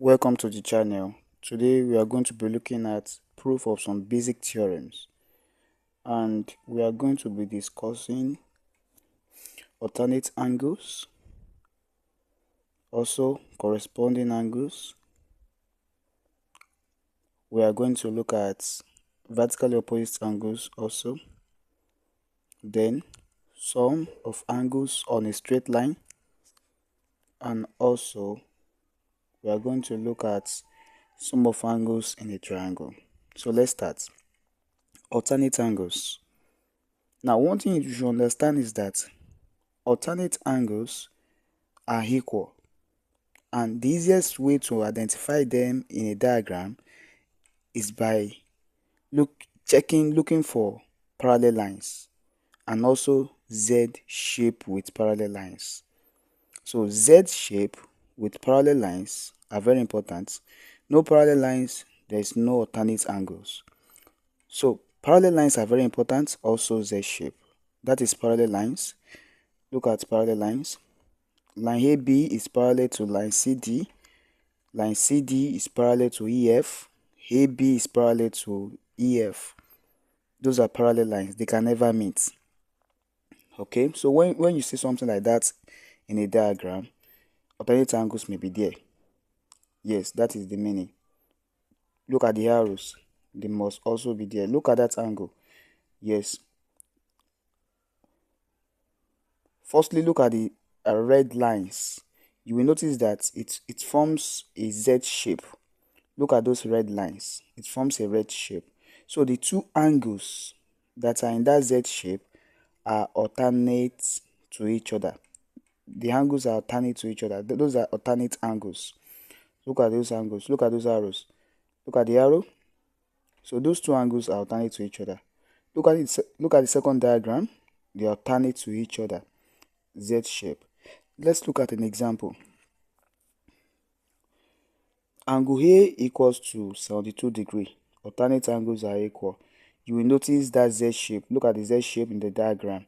Welcome to the channel. Today we are going to be looking at proof of some basic theorems, and we are going to be discussing alternate angles, also corresponding angles. We are going to look at vertically opposite angles also, then sum of angles on a straight line, and also we are going to look at sum of angles in a triangle. So let's start. Alternate angles. Now, one thing you should understand is that alternate angles are equal, and the easiest way to identify them in a diagram is by looking for parallel lines and also Z shape with parallel lines. So Z shape with parallel lines are very important. No parallel lines, there is no alternate angles. So parallel lines are very important, also Z shape. That is parallel lines. Look at parallel lines. Line AB is parallel to line CD. Line CD is parallel to EF. AB is parallel to EF. Those are parallel lines. They can never meet. Okay, so when you see something like that in a diagram, alternate angles may be there. Yes, that is the meaning. Look at the arrows. They must also be there. Look at that angle. Yes. Firstly, look at the red lines. You will notice that it forms a Z shape. Look at those red lines. It forms a red shape. So the two angles that are in that Z shape are alternate to each other. The angles are alternate to each other. Those are alternate angles. Look at those angles. Look at those arrows. Look at the arrow. So those two angles are alternate to each other. Look at the second diagram. They are alternate to each other. Z shape. Let's look at an example. Angle A equals to 72 degrees. Alternate angles are equal. You will notice that Z shape. Look at the Z shape in the diagram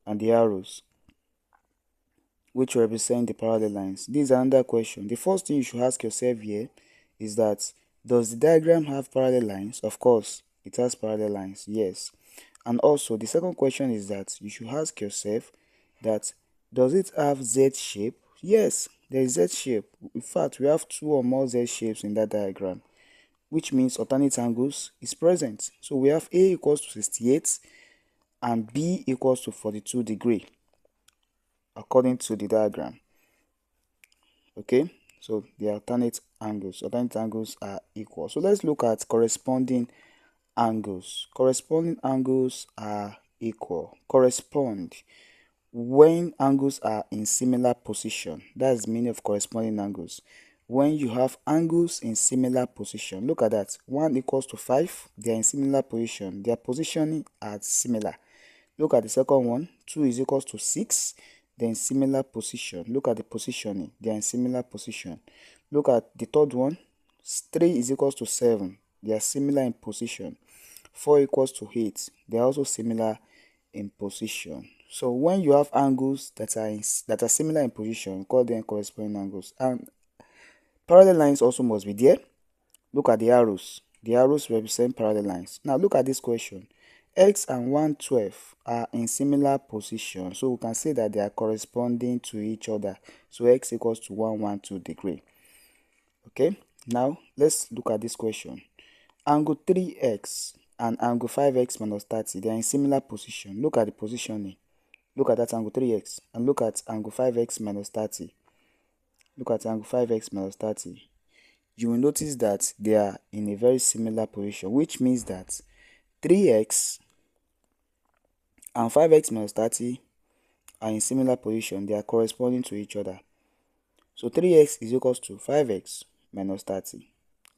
and the arrows, which represent the parallel lines. This is another question. The first thing you should ask yourself here is that, does the diagram have parallel lines? Of course, it has parallel lines. Yes. And also, the second question is that you should ask yourself that, does it have Z shape? Yes, there is Z shape. In fact, we have two or more Z shapes in that diagram, which means alternate angles is present. So we have A equals to 68 and B equals to 42 degrees according to the diagram. Okay, so the alternate angles are equal. So let's look at corresponding angles. Corresponding angles are equal. Correspond when angles are in similar position. That's the meaning of corresponding angles. When you have angles in similar position, look at that. 1 equals to 5, they are in similar position. Their positioning are similar. Look at the second one. 2 is equals to 6, they're in similar position. Look at the positioning, they are in similar position. Look at the third one. 3 is equals to 7, they are similar in position. 4 equals to 8, they are also similar in position. So when you have angles that are similar in position, call them corresponding angles. And parallel lines also must be there. Look at the arrows. The arrows represent parallel lines. Now look at this question. X and 112 are in similar position, so we can say that they are corresponding to each other. So x equals to 112 degrees. Okay, now let's look at this question. Angle 3x and angle 5x minus 30, they are in similar position. Look at the positioning. Look at that angle 3x and look at angle 5x minus 30. Look at angle 5x minus 30. You will notice that they are in a very similar position, which means that 3x and 5x minus 30 are in similar position. They are corresponding to each other. So 3x is equals to 5x minus 30.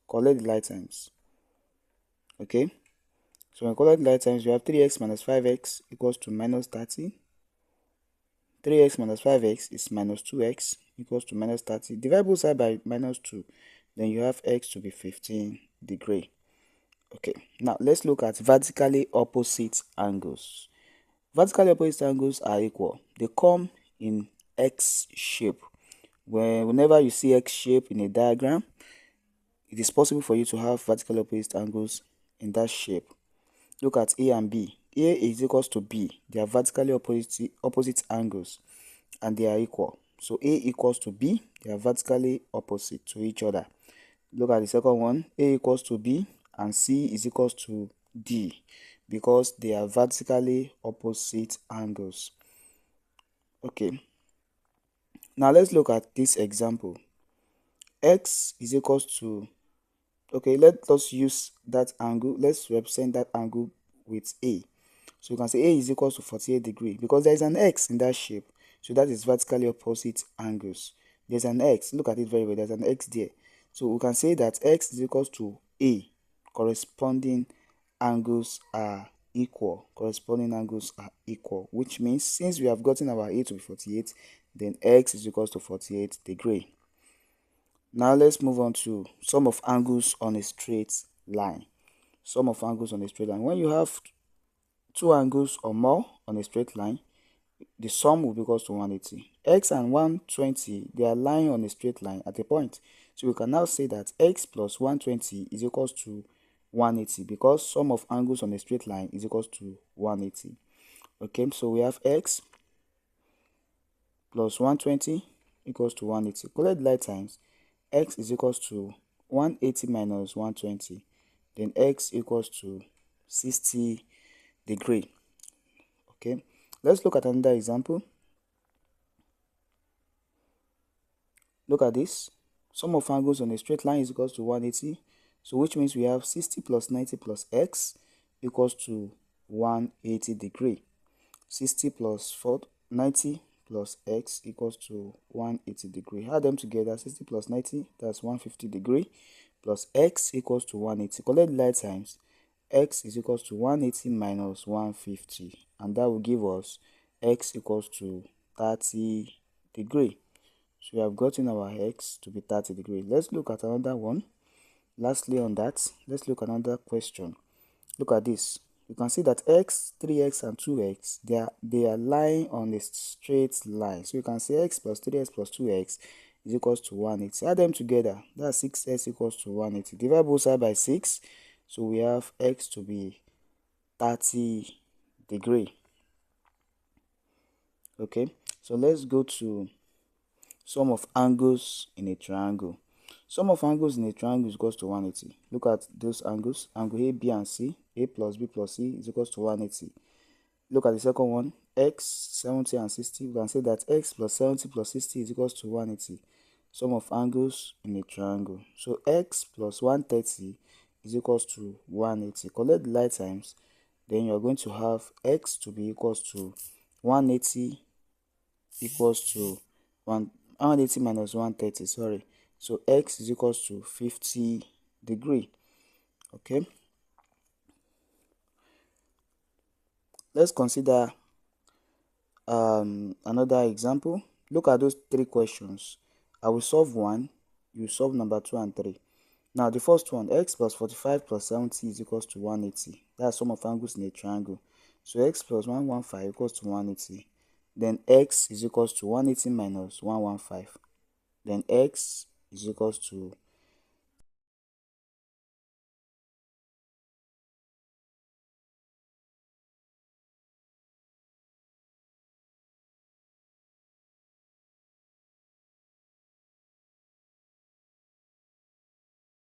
Collect the like terms. Okay, so when we collect the like terms, we have 3x minus 5x equals to minus 30. 3x minus 5x is minus 2x equals to minus 30. Divide both sides by minus 2. Then you have x to be 15 degrees. Okay, now let's look at vertically opposite angles. Vertically opposite angles are equal. They come in X shape. Whenever you see X shape in a diagram, it is possible for you to have vertically opposite angles in that shape. Look at A and B. A is equals to B. They are vertically opposite angles and they are equal. So A equals to B. They are vertically opposite to each other. Look at the second one. A equals to B and C is equals to D because they are vertically opposite angles. Okay. Now let's look at this example. X is equals to, okay, let us use that angle. Let's represent that angle with A. So you can say A is equals to 48 degrees because there is an X in that shape. So that is vertically opposite angles. There's an X. Look at it very well. There's an X there. So we can say that X is equals to A. Corresponding angles are equal. Corresponding angles are equal. Which means since we have gotten our A to be 48, then X is equals to 48 degrees. Now let's move on to sum of angles on a straight line. Sum of angles on a straight line. When you have two angles or more on a straight line, the sum will be equals to 180. X and 120, they are lying on a straight line at a point. So we can now say that X plus 120 is equals to 180 because sum of angles on a straight line is equals to 180. Okay, so we have X plus 120 equals to 180. Collect like times. X is equals to 180 minus 120. Then X equals to 60 degrees. Okay, let's look at another example. Look at this. Sum of angles on a straight line is equals to 180. So which means we have 60 plus 90 plus X equals to 180 degrees. 60 plus 90 plus X equals to 180 degrees. Add them together. 60 plus 90, that's 150 degrees. Plus X equals to 180. Collect like times. X is equals to 180 minus 150. And that will give us X equals to 30 degrees. So we have gotten our X to be 30 degrees. Let's look at another one. Lastly on that, let's look at another question. Look at this. You can see that X, 3X and 2X, they are lying on a straight line. So you can say X plus 3X plus 2X is equals to 180. Add them together. That's 6X equals to 180. Divide both sides by 6. So we have X to be 30 degrees. Okay. So let's go to sum of angles in a triangle. Sum of angles in a triangle is equals to 180. Look at those angles. Angle A, B, and C. A plus B plus C is equals to 180. Look at the second one. X, 70 and 60. We can say that X plus 70 plus 60 is equals to 180. Sum of angles in a triangle. So X plus 130 is equals to 180. Collect the like times. Then you are going to have X to be equals to 180 equals to 180 minus 130, sorry. So X is equals to 50 degrees. Okay. Let's consider another example. Look at those three questions. I will solve one. You solve number 2 and 3. Now the first one, X plus 45 plus 70 is equals to 180. That's sum of angles in a triangle. So X plus 115 equals to 180. Then X is equals to 180 minus 115. Then X is equals to